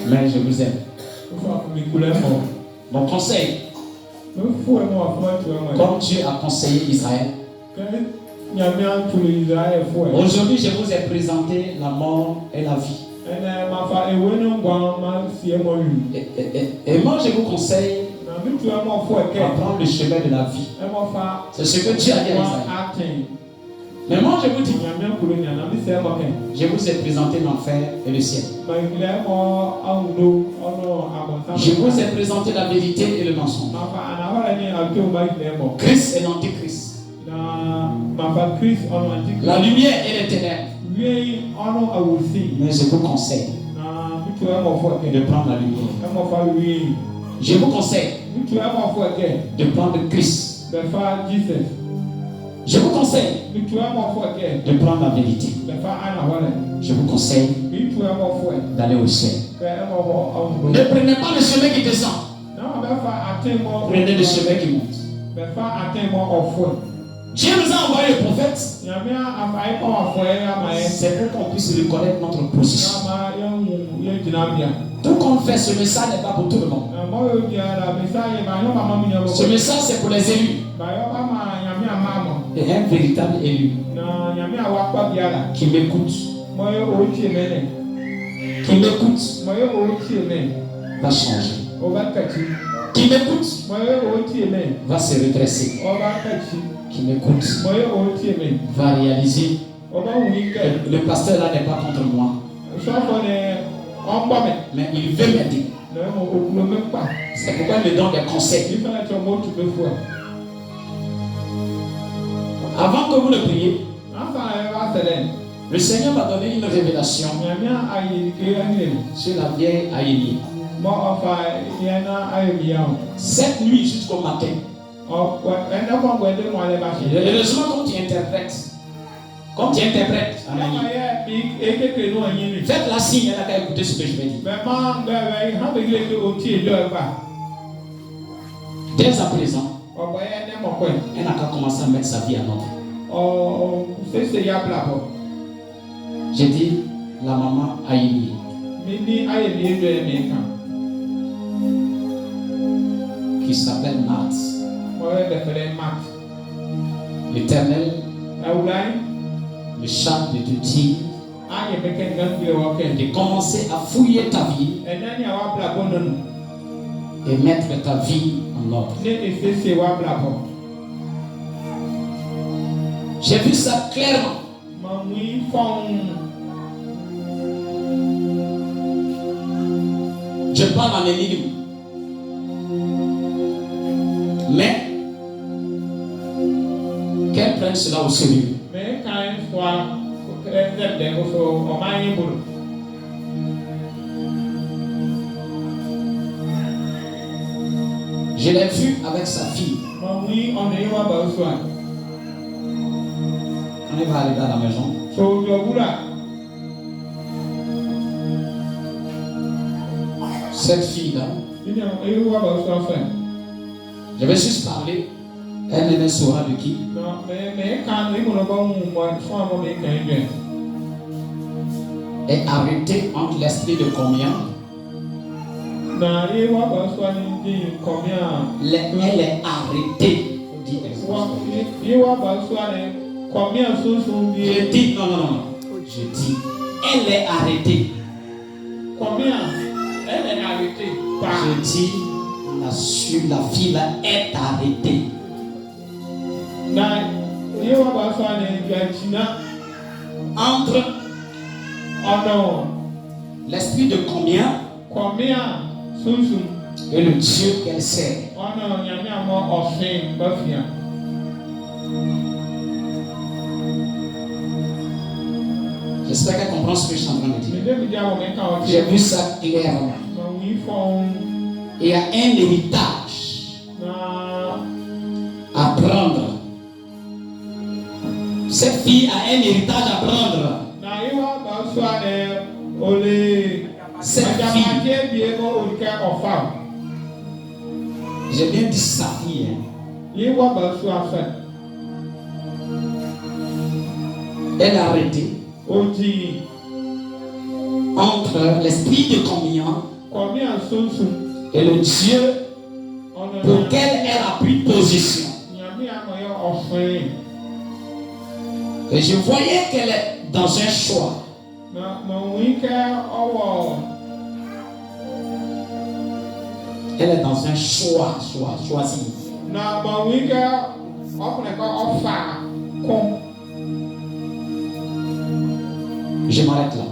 Mais je vous aime. Mon conseil, comme Dieu a conseillé Israël, aujourd'hui je vous ai présenté la mort et la vie. Et moi je vous conseille d'apprendre le chemin de la vie. C'est ce que Dieu a dit à Israël. Mais moi je vous dis, je vous ai présenté l'enfer et le ciel. Je vous ai présenté la vérité et le mensonge. Christ et l'antichrist. La lumière et les ténèbres. Mais je vous conseille de prendre la lumière. Je vous conseille de prendre Christ. Je vous conseille de prendre la vérité. Je vous conseille d'aller au ciel. Ne prenez pas le chemin qui descend. Prenez le chemin qui monte. Dieu nous a envoyé le prophète. C'est pour qu'on puisse reconnaître notre position. Tout qu'on fait, ce message n'est pas pour tout le monde. Ce message, c'est pour les élus. Et un véritable élu qui m'écoute, va changer. Qui m'écoute va se redresser. Qui m'écoute va réaliser le pasteur là n'est pas contre moi, mais il veut m'aider. C'est pourquoi il me donne des conseils. Avant que vous ne priez, le Seigneur m'a donné une révélation sur la vieille Aïli. Cette nuit jusqu'au matin. Heureusement comme tu interprètes. Comme tu interprètes, faites la signe, elle a qu'à écouter ce que je vais dire. Dès à présent, elle n'a qu'à commencer à mettre sa vie à l'ordre. J'ai dit la maman Aïli. Qui s'appelle Marthe. L'Éternel, le chant de te dire de commencer à fouiller ta vie et mettre ta vie en ordre. J'ai vu ça clairement. Je parle en énigme. Mais qu'elle prenne cela au sérieux. Je l'ai vu avec sa fille. Quand elle va arriver à la maison, cette fille-là, je vais juste parler. Elle ne saura de qui. Est arrêtée entre l'esprit de combien? Elle est arrêtée. Je dis non. Je dis elle est arrêtée. Combien? Elle est arrêtée. Je dis la fille là est arrêtée. Entre l'esprit de combien et le Dieu qu'elle sert. J'espère qu'elle comprend ce que je suis en train de dire. J'ai vu ça clairement. Il y a un héritage à prendre. Cette fille a un héritage à prendre. Cette fille, j'ai bien dit sa fille. Elle a arrêté. entre l'esprit de communion et le Dieu pour lequel elle a pris position. Et je voyais qu'elle est dans un choix. Elle est dans un choix, choisi. Je m'arrête là.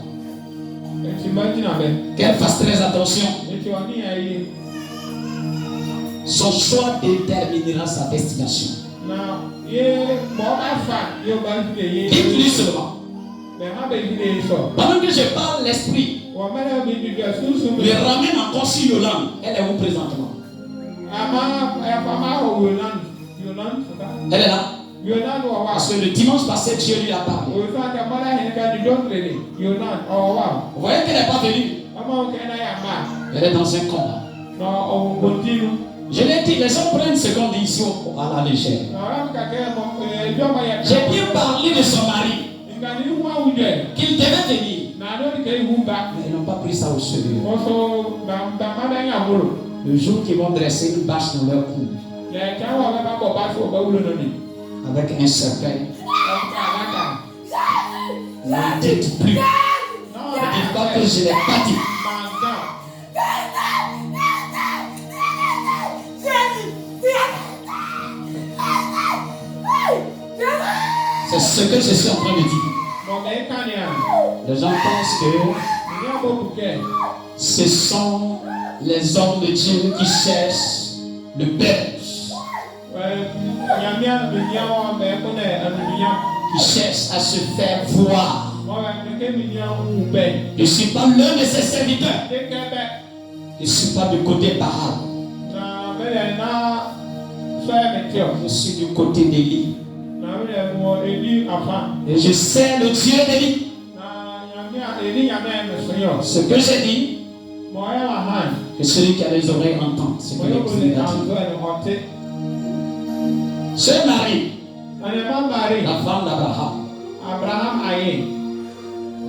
Qu'elle fasse très attention. Son choix déterminera sa destination. Dites-lui seulement. Pendant que je parle, l'esprit me ramène encore sur Yolande. Elle est où présentement? Elle est là. Parce que le dimanche passé, Dieu lui a parlé. Vous voyez qu'elle n'est pas venue. Elle est dans un combat. Je l'ai dit, les gens prennent ce qu'on dit ici à la légère. J'ai bien parlé de son mari, qu'il devait venir. Mais ils n'ont pas pris ça au sérieux. Le jour qu'ils vont dresser une bâche dans leur cou, avec un cercueil, ne dites plus. Ne dites pas que je ne l'ai pas dit. C'est ce que je suis en train de dire. Les gens pensent que ce sont les hommes de Dieu qui cherchent le buzz, qui cherchent à se faire voir. Je ne suis pas l'un de ses serviteurs. Je ne suis pas du côté Baal. Je suis du côté d'Élie. Et je sais le Dieu d'Élie. Ce que j'ai dit, que celui qui a les oreilles entend ce que l'Église a dit. Ce mari, la femme d'Abraham,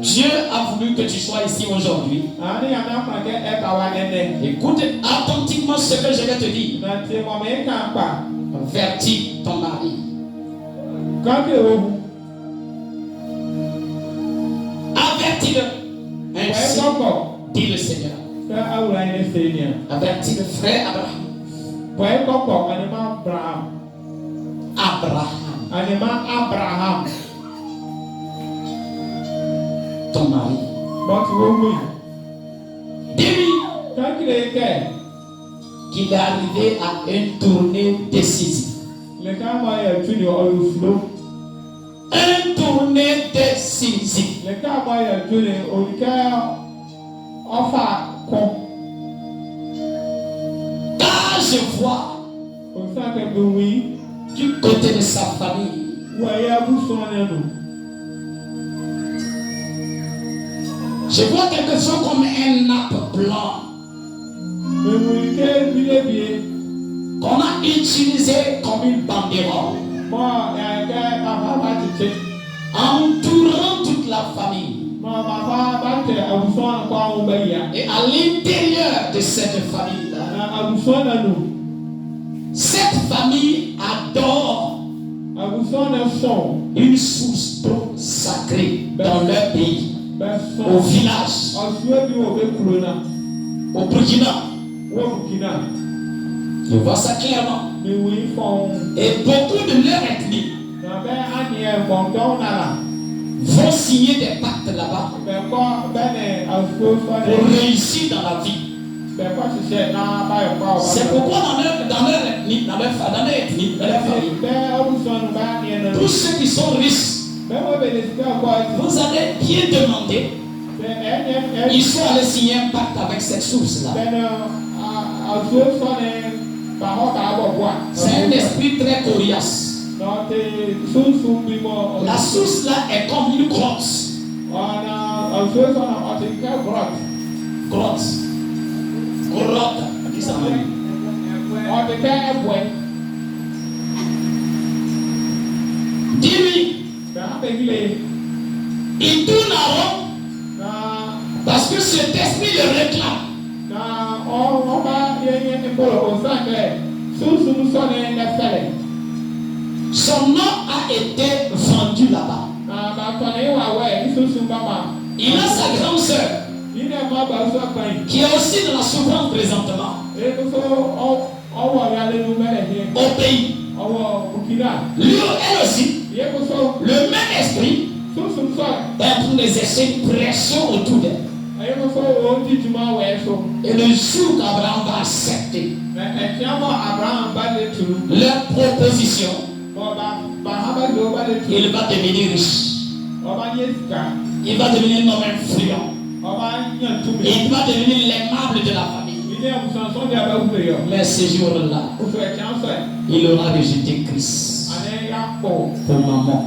Dieu a voulu que tu sois ici aujourd'hui. Écoute attentivement ce que je vais te dire. Avertis ton mari. Avertis-le. Ainsi dit le Seigneur. Avertis le frère Abraham. Ton mari. Dis-lui qu'il est arrivé à une tournée décisive. Une tournée décisive. Car je vois du côté de sa famille je vois quelque chose comme un nappe blanc qu'on a utilisé comme une banderole entourant toute la famille. Et à l'intérieur de cette famille-là, cette famille adore une source d'eau sacrée dans leur pays, au village, au Burkina. Je vois ça clairement. Et beaucoup de leur ethnie vont signer des pactes là-bas pour réussir dans la vie. C'est pourquoi dans leur ethnie, dans leur famille, tous ceux qui sont riches, vous allez bien demander, ils sont allés signer un pacte avec cette source-là. C'est un esprit très coriace. La source là est comme une grotte. Grotte. Qui ça veut dire? Dis-lui. Il tourne à rond. Parce cet esprit le réclame. Son nom a été vendu là-bas. Il a sa grande sœur qui est aussi dans la souffrance présentement au pays. Lui, elle aussi, le même esprit est en train d'exercer une pression autour d'elle. Et le jour qu'Abraham va accepter leur proposition, il va devenir riche. Il va devenir un homme influent. Il va devenir l'aimable de la famille. Mais ce jour-là, il aura rejeté Christ pour maman.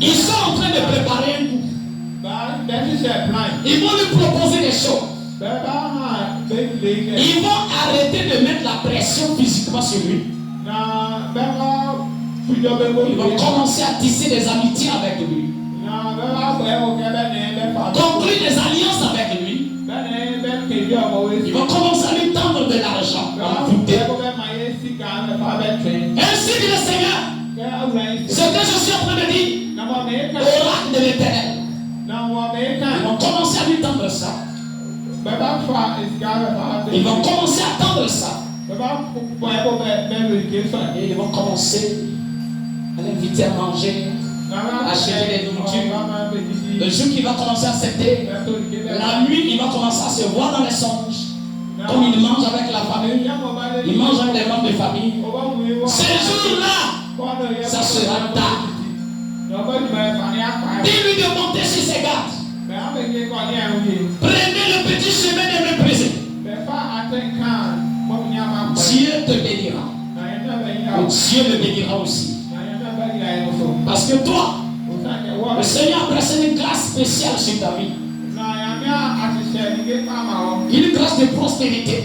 Ils sont en train de préparer un coup. Ils vont lui proposer des choses. Ils vont arrêter de mettre la pression physiquement sur lui. Ils vont commencer à tisser des amitiés avec lui. Conclure des alliances avec lui. Ils vont commencer à lui tendre de l'argent. Ainsi dit le Seigneur. Ce que je suis en train de dire, oracle de l'Éternel. Ils vont commencer à lui tendre ça. Ils vont commencer à tendre ça. Et ils vont commencer à l'inviter à manger, à acheter des nourritures. Le jour qu'il va commencer à accepter, la nuit, il va commencer à se voir dans les songes. Comme il mange avec la famille, il mange avec les membres de famille. Ce jour-là, ça sera tard. Dis-lui de monter sur ses gardes. Prenez le petit chemin de mépriser. Dieu te bénira. Dieu le bénira aussi. Parce que toi, le Seigneur a placé une grâce spéciale sur ta vie. Une grâce de prospérité.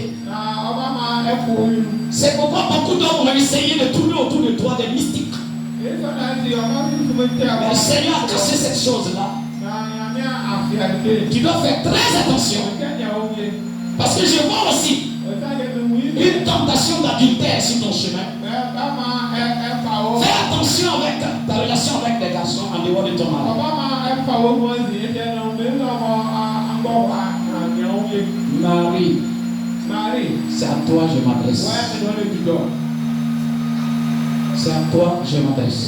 C'est pourquoi beaucoup d'hommes ont essayé de tourner autour de toi des mystiques. Mais le Seigneur a cassé cette chose-là. Tu dois faire très attention. Parce que je vois aussi une tentation d'adultère sur ton chemin. Fais attention avec ta relation avec des garçons en dehors de ton mari. Marie, c'est à toi que je m'adresse. C'est à toi que je m'adresse.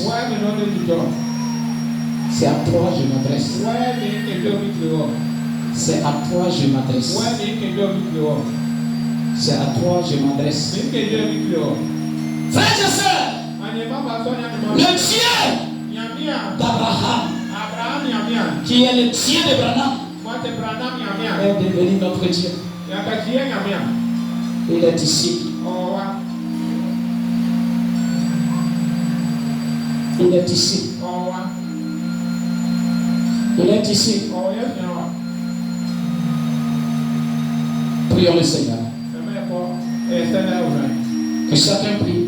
C'est à toi que je m'adresse. C'est à toi que je m'adresse. C'est à toi que je m'adresse. Frères et sœurs, le Dieu d'Abraham, qui est le Dieu d'Abraham, est devenu notre Dieu. Il est ici. Il est ici. Il est ici. Prions le Seigneur. Que chacun prie.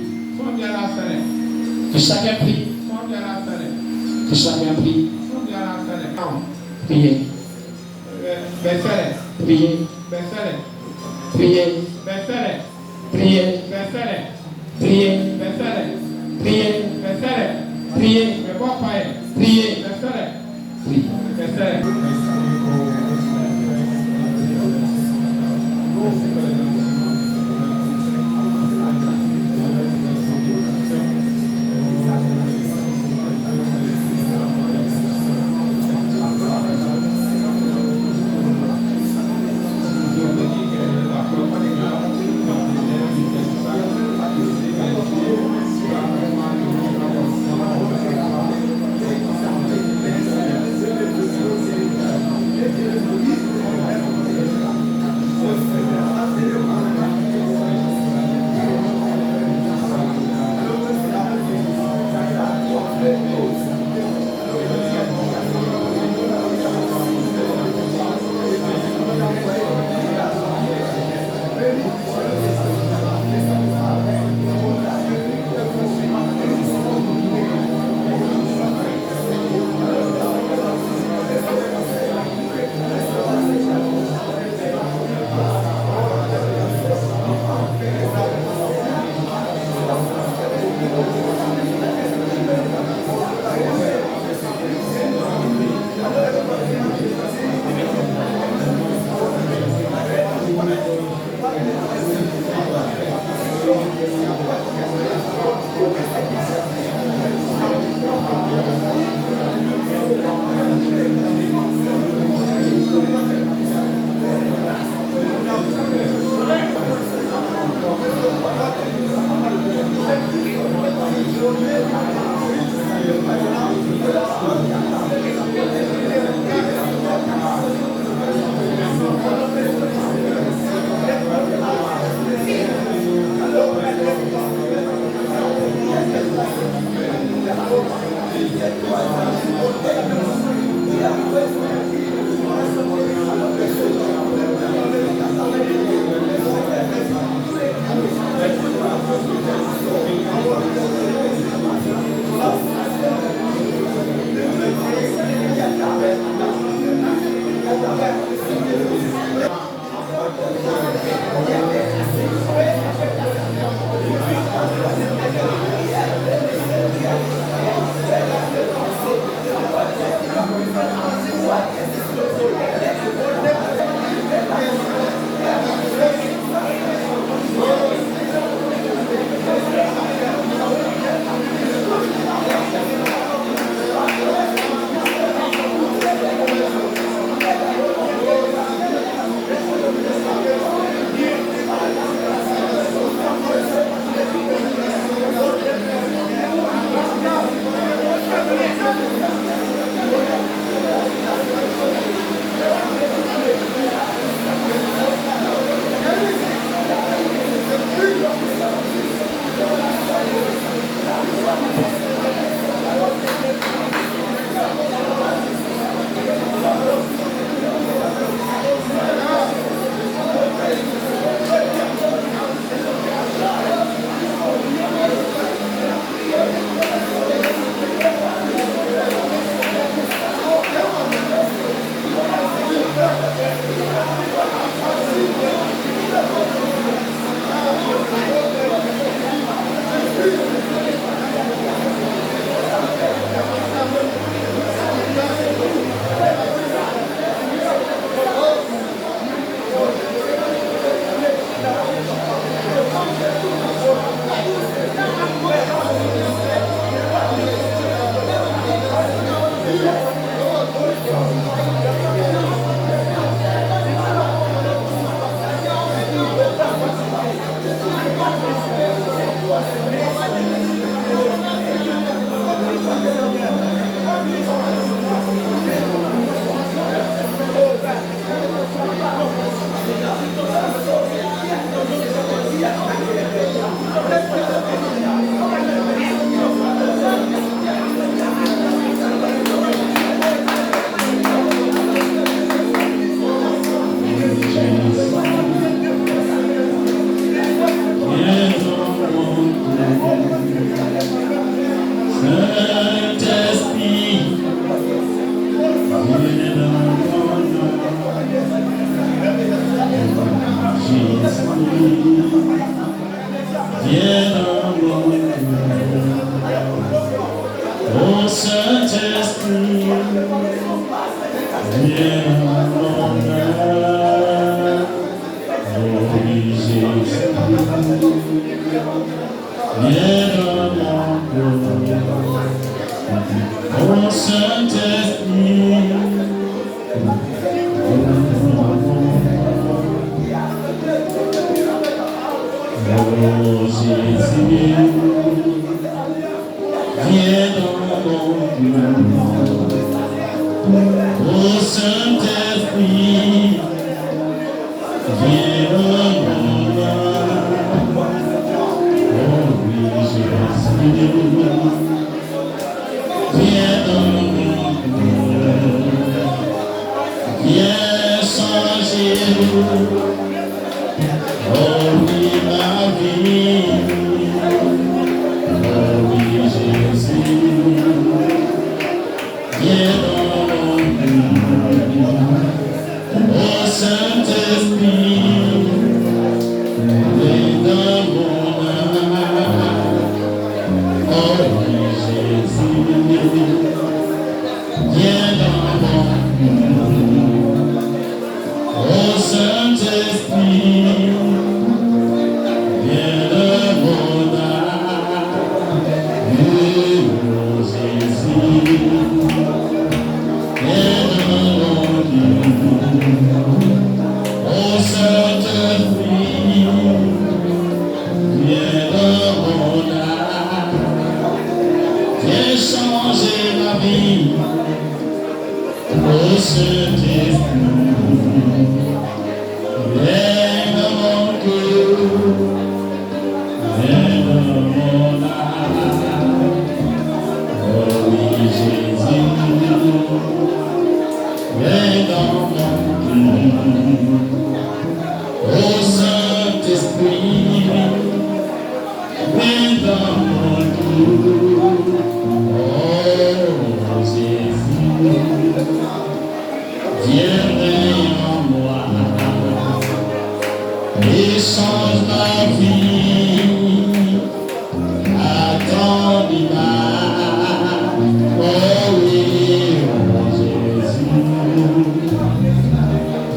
Que chacun prie. Que chacun prie. Priez. Priez. Priez. Priez. Priez. Priez. Priez. Priez.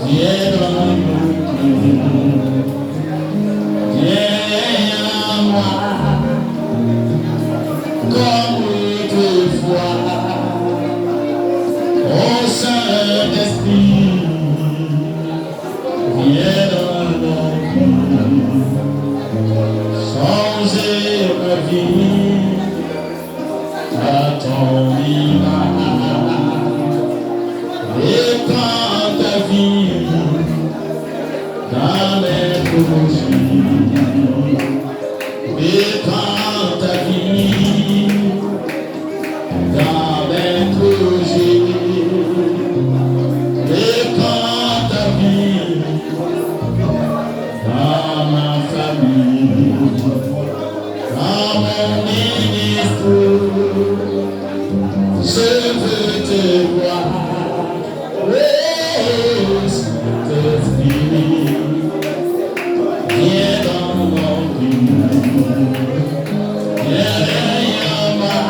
viens dans mon cœur, viens à moi, comme autrefois, ô Saint-Esprit, viens dans mon cœur, changer ma vie à ton image, et prends ta vie dans mes projets, et prends ta vie dans mes projets, et prends ta vie dans ma famille, dans mon ministère. Je veux te voir, oh Saint-Esprit, viens dans mon cœur, viens à moi,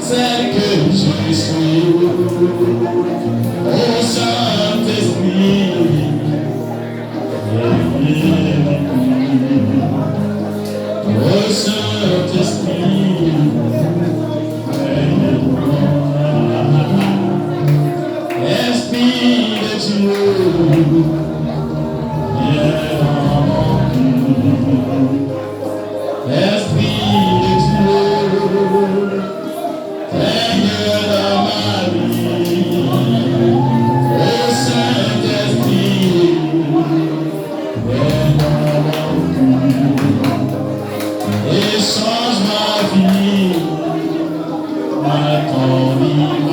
celle que je suis, oh Saint-Esprit, viens, oh Saint-Esprit. Esprit de Dieu, viens dans mon cœur. Esprit de Dieu, règne dans ma vie. Ô Saint-Esprit, viens dans mon cœur et change ma vie à ton image.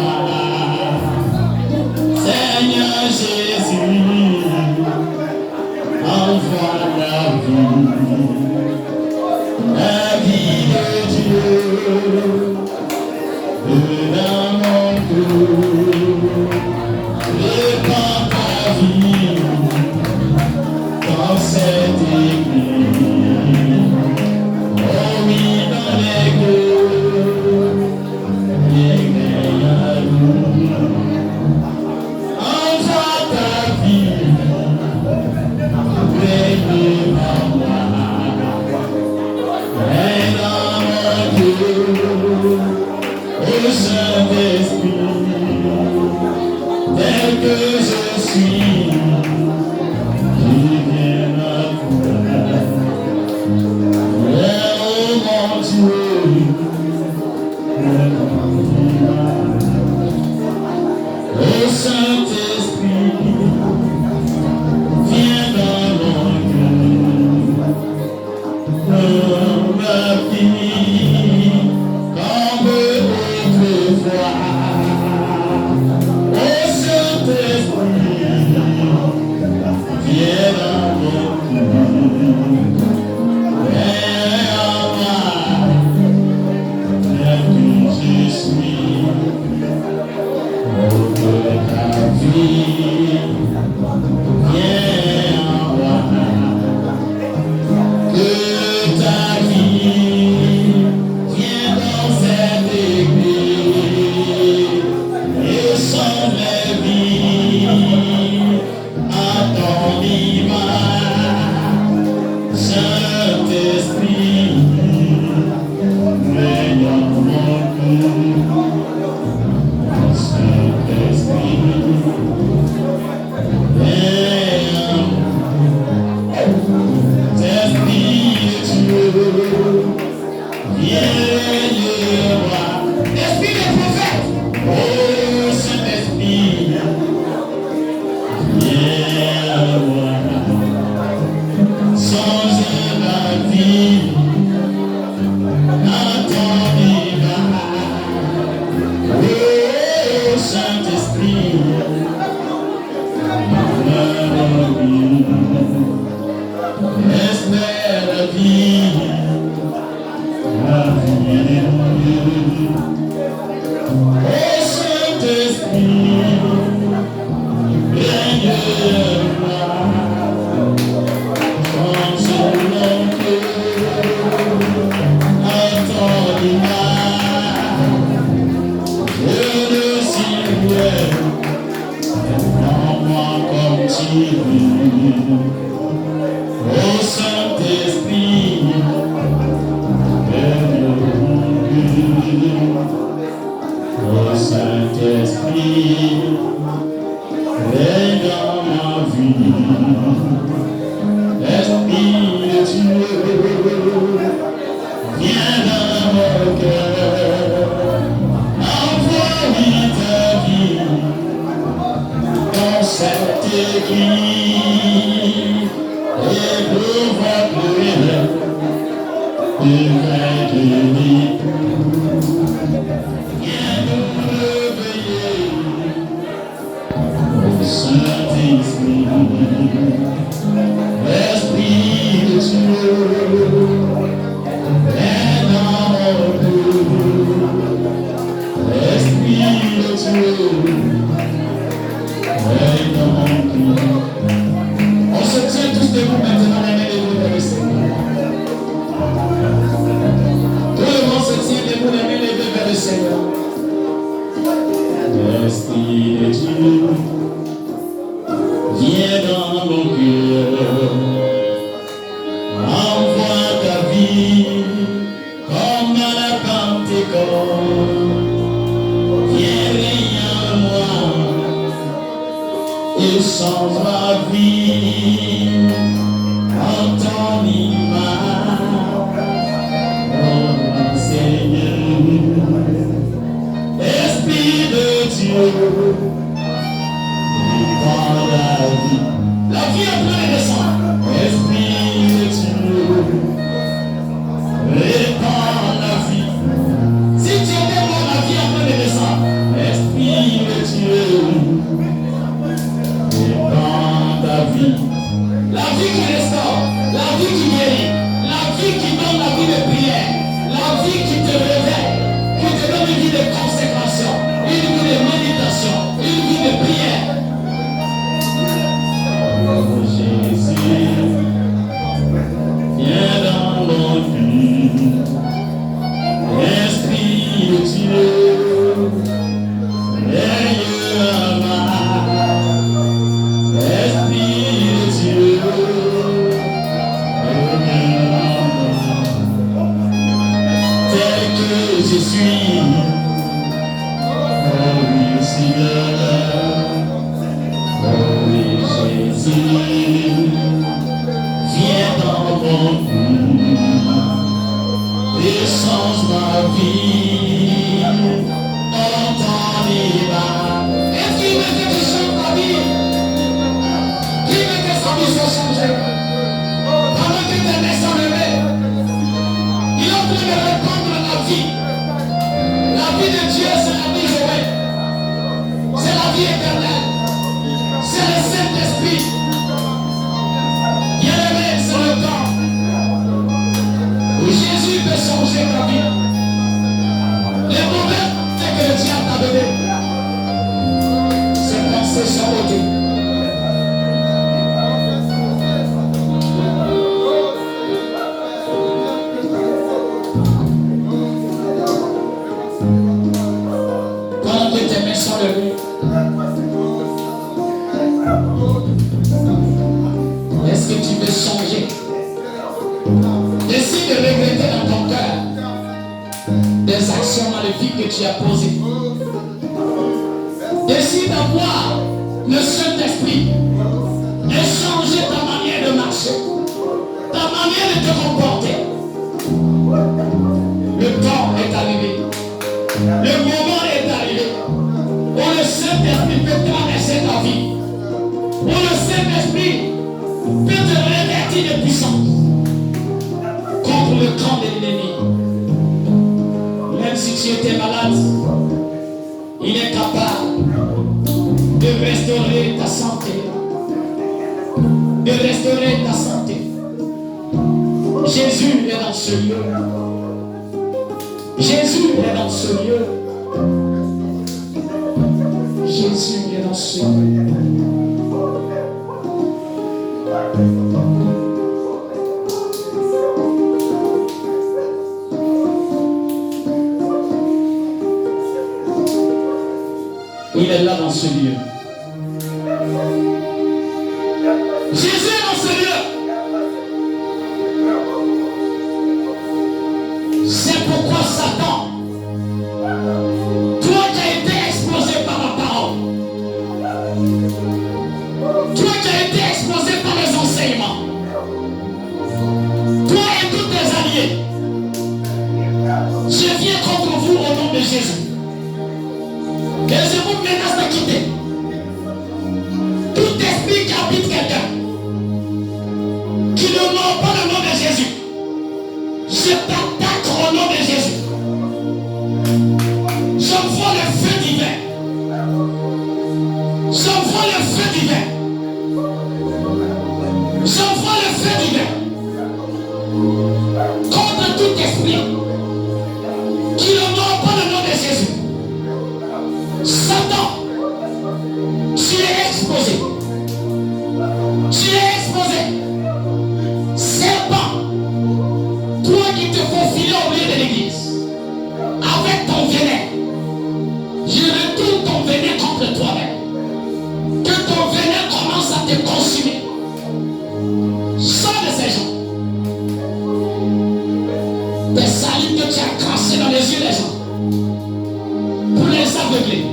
Seigneur Jésus, envoie la vie de Dieu, dans mon cœur, répands ta vie dans cette église, oh oui, dans les cœurs, les à nous. Saint-Esprit, tel que je suis, qui viens à toi. Oh mon Dieu, oh Saint-Esprit, viens dans mon cœur, dans ma vie, comme autrefois. Oh Saint-Esprit, Il est là dans ce lieu. Jésus est dans ce lieu. C'est pourquoi Satan, toi qui as été exposé par la parole, toi qui as été exposé par les enseignements, toi et tous tes alliés, je viens contre vous au nom de Jésus. Et je vous menace de quitter. Tout esprit qui habite quelqu'un, qui ne ment pas le nom de Jésus, je t'attaque au nom de Jésus. J'envoie le feu divin. J'envoie le feu divin. J'envoie le feu divin contre tout esprit qui ne ment pas le nom de Jésus. Satan, tu es exposé. Tu es exposé. Serpent, toi qui te faufiles au milieu de l'église, avec ton venin, je retourne ton venin contre toi-même. Que ton venin commence à te consumer. Sors de ces gens. Des salives que tu as crassées dans les yeux des gens pour les aveugler.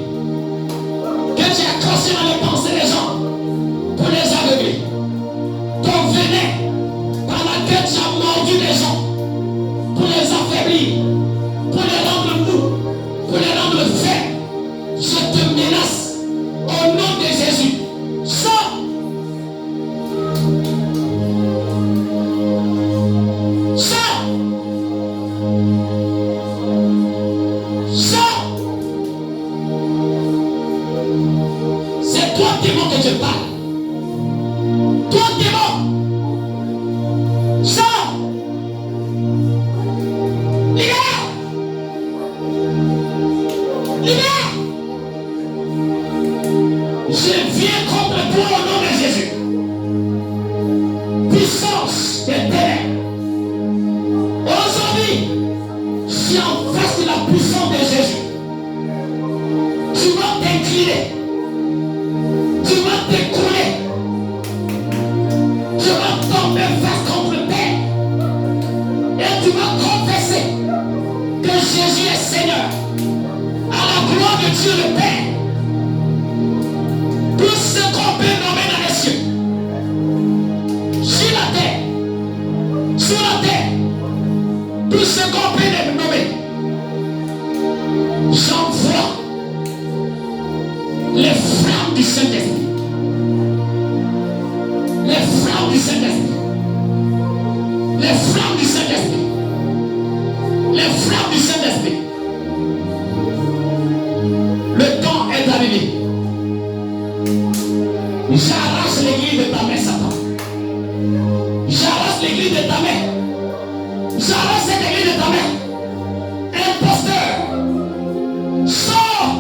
Que tu as crassé dans les pensées des gens pour les aveugler. Ton venin par laquelle tu as mordu les gens pour les affaiblir, pour les rendre mous, pour les rendre faibles. Je te menace au nom de Jésus. Sors. Sors. Sors. C'est toi, démon, que je parle. Toi, démon. Sors. Libère. Libère. Je viens contre toi au nom de Jésus. Puissance des ténèbres. Aujourd'hui, je suis en face de la puissance de Jésus. Tu vas t'incliner. Tu vas t'écrouler. Tu vas tomber face contre terre. Et tu vas confesser que Jésus est Seigneur. À la gloire de Dieu le Père. Tout ce qu'on peut nommer dans les cieux, sur la terre, tout ce qu'on peut nommer, j'envoie les flammes du Saint-Esprit. Les flammes du Saint-Esprit. Les flammes du Saint-Esprit. Les flammes du Saint-Esprit. Le temps est arrivé. J'arrache l'église de ta main, Satan. J'arrache l'église de ta main. J'arrache cette église de ta main. Imposteur. Sors.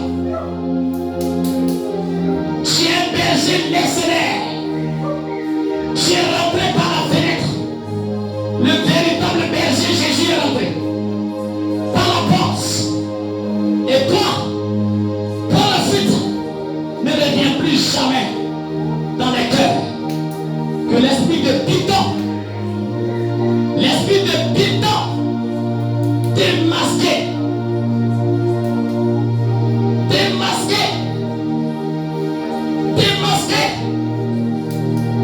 Tu es un berger mercenaire. Tu es rentré par la fenêtre. Le véritable berger Jésus est rentré. Par la porte. Et toi, par la fuite, ne reviens plus jamais dans les cœurs. Que l'esprit de Python, démasqué,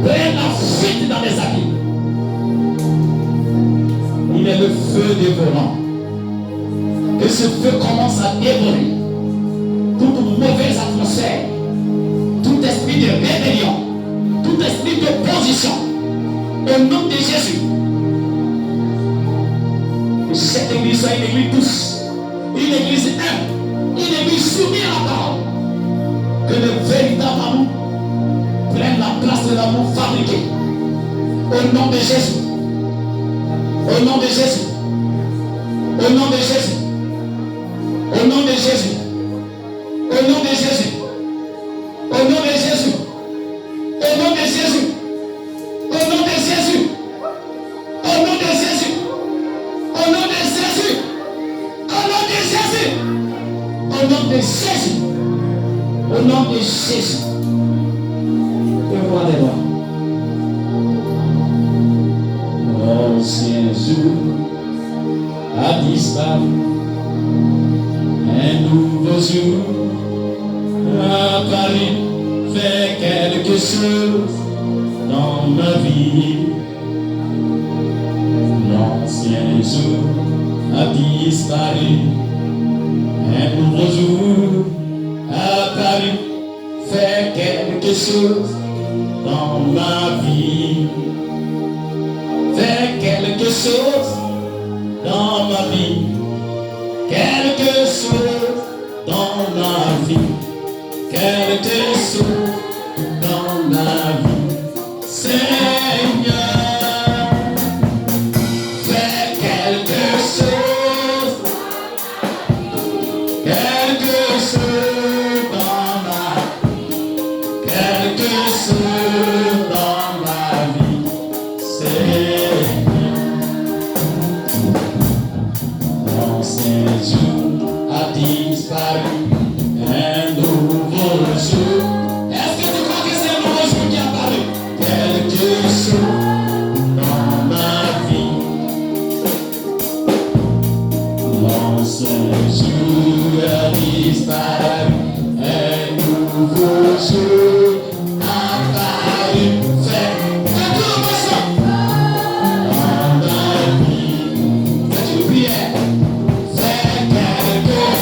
prenne la fuite dans les habits. Il est le feu dévorant. Que ce feu commence à dévorer toute mauvaise atmosphère, tout esprit de rébellion, tout esprit d'opposition, au nom de Jésus. Que cette église soit une église douce, une église humble, une église soumise à la parole. Que le véritable amour prenne la place de l'amour fabriqué. Au nom de Jésus. Au nom de Jésus. Au nom de Jésus. Au nom de Jésus. Au nom de Jésus. Au nom de Jésus. Au nom de Jésus. Au nom de Jésus. Au nom de Jésus. Au nom de Jésus. Au nom de Jésus. Au nom de Jésus. Au nom de Jésus. Que roi des rois. choses dans ma vie. L'ancien jour a disparu, un nouveau jour a apparu, fait quelque chose dans ma vie. Fait quelque chose dans ma vie. Quelque chose dans ma vie. Quelque chose dans ma vie. Seigneur, fais quelque chose. Quelque chose dans ma vie. Quelque chose dans ma vie. Seigneur, l'ancien jour a disparu. Un nouveau jour. Est-ce que tu crois que c'est un nouveau jour qui apparaît? Quelque chose dans ma vie. L'ancien jour a disparu. Un nouveau jour apparu. Fais tout le sang dans ma vie. Fais une prière. Fais quelque chose.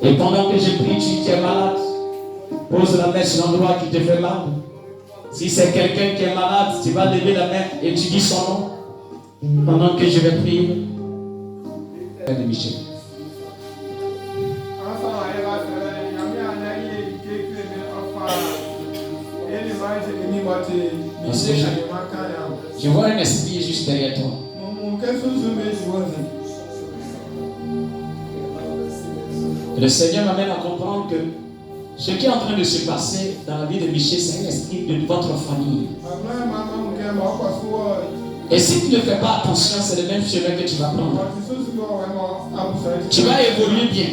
Et pendant que je prie, tu es malade, pose la main sur l'endroit qui te fait mal. Si c'est quelqu'un qui est malade, tu vas lever la main et tu dis son nom. Pendant que je vais prier. Père de Michel. Je vois un esprit juste derrière toi. Le Seigneur m'amène à comprendre que ce qui est en train de se passer dans la vie de Michel, c'est un esprit de votre famille. Et si tu ne fais pas attention, c'est le même chemin que tu vas prendre. Tu vas évoluer bien,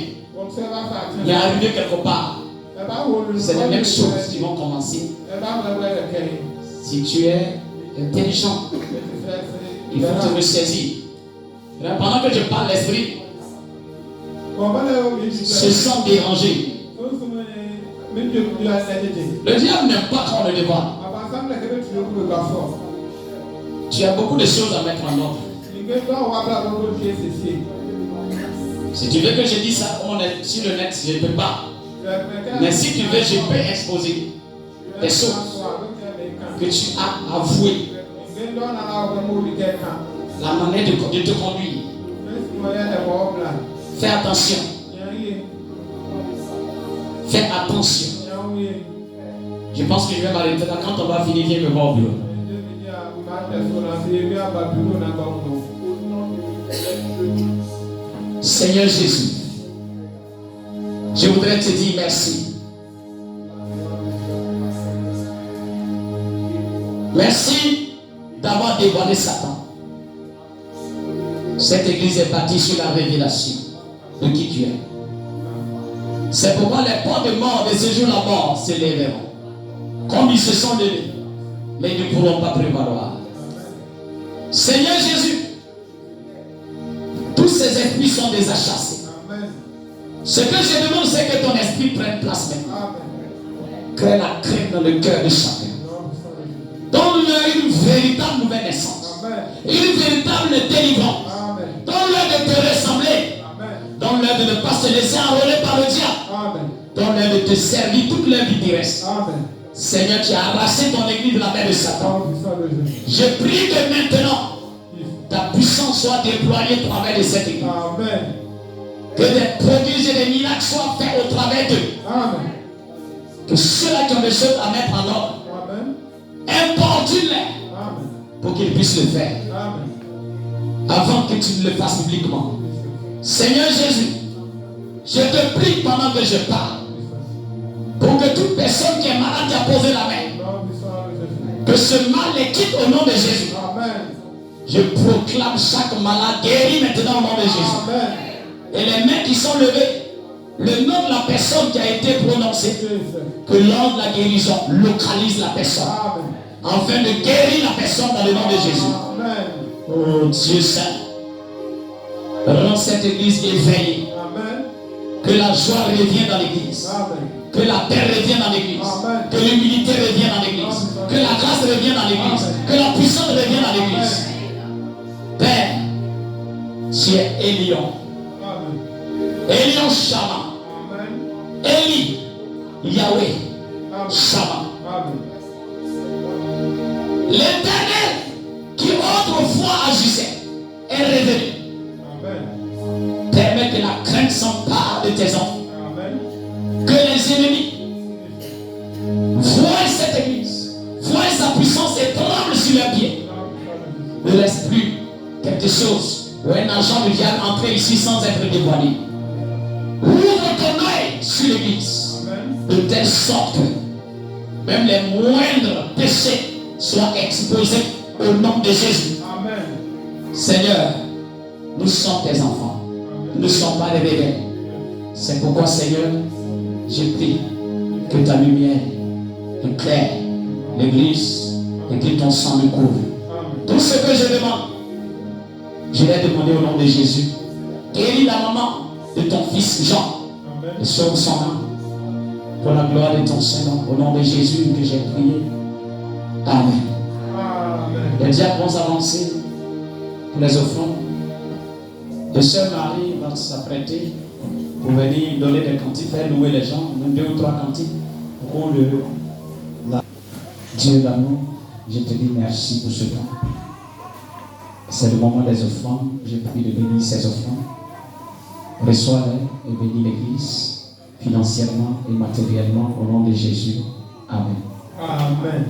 mais arriver quelque part, c'est les mêmes choses qui vont commencer. Si tu es intelligent, il faut te ressaisir. Pendant que je parle, l'esprit se sent dérangé. Le diable n'aime pas quand on le dévoile. Tu as beaucoup de choses à mettre en ordre. Si tu veux que je dise ça, on est sur le net, je ne peux pas. Mais si tu veux, je peux exposer des choses que tu as avouées. La manière de te conduire. Fais attention. Fais attention. Je pense que je vais m'arrêter là. Quand on va finir, viens me voir au bureau. Seigneur Jésus, je voudrais te dire merci. Merci d'avoir dévoilé Satan. Cette église est bâtie sur la révélation de qui tu es. C'est pourquoi les portes de mort de ce jour la mort se lèveront. Comme ils se sont levés, mais ils ne pourront pas prévaloir. Seigneur Jésus, tous ces esprits sont déjà chassés. Ce que je demande, c'est que ton esprit prenne place maintenant. Crée la crainte dans le cœur de chacun. Donne-leur une véritable nouvelle naissance. Une véritable délivrance. Donne-leur de te ressembler. Donne-leur de ne pas se laisser enrôler par le diable. Donne-leur de te servir toute leur vie du reste. Seigneur, tu as arraché ton église de la main de Satan. Je prie que maintenant, ta puissance soit déployée au travers de cette église. Que des prodiges et des miracles soient faits au travers d'eux. Que ceux-là qui ont des choses à mettre en ordre, importune-les pour qu'ils puissent le faire. Avant que tu ne le fasses publiquement. Seigneur Jésus, je te prie pendant que je parle, pour que toute personne qui est malade qui a posé la main, que ce mal les quitte au nom de Jésus. Je proclame chaque malade guéri maintenant au nom de Jésus. Et les mains qui sont levées, le nom de la personne qui a été prononcé, que l'ordre de la guérison localise la personne, afin de guérir la personne dans le nom de Jésus. Oh Dieu Saint, rends cette église éveillée. Que la joie revienne dans l'église. Que la paix revienne dans l'église. Que l'humilité revienne dans l'église. Que la grâce revienne dans l'église. Que la puissance revienne dans l'église. Père, tu es Elion. Elion Shama. Eli, Yahweh, Shama. L'Éternel qui autrefois agissait est revenu. Permets que la crainte s'empare de tes enfants. Que les ennemis voient cette église, voient sa puissance et tremblent sur leurs pieds. Ne laisse plus quelque chose ou un agent de diable entrer ici sans être dévoilé. Ouvre ton œil sur l'église de telle sorte que même les moindres péchés soient exposés au nom de Jésus. Seigneur, nous sommes tes enfants. Nous ne sommes pas des bébés. C'est pourquoi, Seigneur, je prie que ta lumière éclaire l'église et que ton sang me couvre. Tout ce que je demande, je l'ai demandé au nom de Jésus. Guéris la maman de ton fils Jean et sauve son âme pour la gloire de ton Saint-Nom. Au nom de Jésus que j'ai prié. Amen. Les diacres vont s'avancer pour les offrandes. Le Sœur Marie va s'apprêter pour venir donner des cantiques, faire louer les gens, même 2 ou 3 cantiques. Pour Dieu d'amour, je te dis merci pour ce temps. C'est le moment des offrandes. Je prie de bénir ces offrandes. Reçois-les et bénis l'Église financièrement et matériellement au nom de Jésus. Amen. Amen.